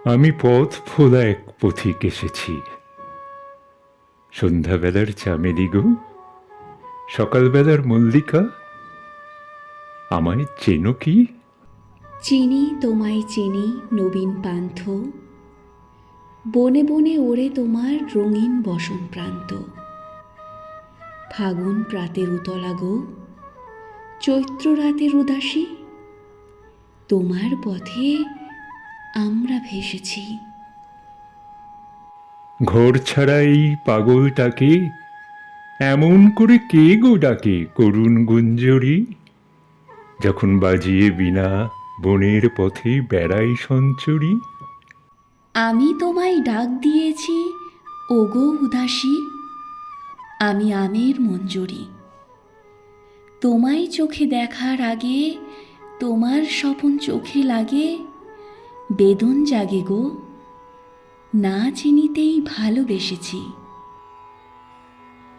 আমি পথ ভোলা এক পথিক এসেছি। সন্ধ্যাবেলার চামেলি গো, সকালবেলার মল্লিকা, আমায় চেনো কি? চিনি তোমায় চিনি নবীন পান্থ, বনে বনে ওড়ে তোমার রঙিন বসন প্রান্ত। ফাগুন প্রাতের উতলা গো, চৈত্র রাতের উদাসী, তোমার পথে আমরা ভেসেছি। ঘর ছাড়া এই পাগলটাকে এমন করে কে গো ডাকে করুণ গুঞ্জরি? যখন বাজিয়ে বিনা বনের পথে বেড়াই সঞ্চরি। আমি তোমায় ডাক দিয়েছি ওগো উদাসী, আমি আমের মঞ্জরি। তোমায় চোখে দেখার আগে তোমার স্বপন চোখে লাগে, বেদন জাগে গো, না চিনিতেই ভালোবেসেছি।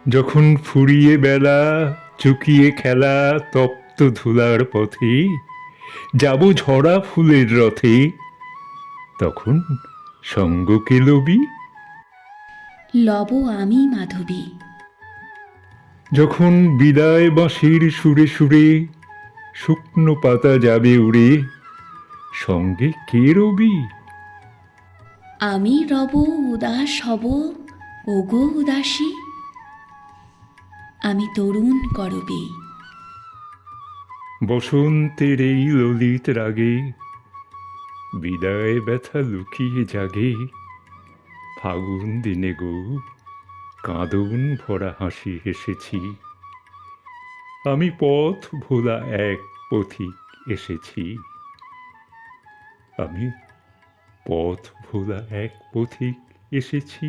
যখন ফুরিয়ে বেলা, চুকিয়ে খেলা তপ্ত ধুলার পথে, যাব ঝরা ফুলের রথে, তখন সঙ্গকে লবি। লব আমি মাধবী। যখন বিদায় বাঁশির সুরে সুরে শুকনো পাতা যাবে উড়ে, সঙ্গে কে রবি? আমি রব উদাস হব ওগো উদাসী, আমি তরুণ করবী। বসন্তের এই ললিত রাগে বিদায় ব্যথা লুকিয়ে জাগে। ফাগুন দিনে গো, কাঁদন ভরা হাসি হেসেছি। আমি পথ ভোলা এক পথিক এসেছি। আমি পথ ভোলা এক পথিক এসেছি।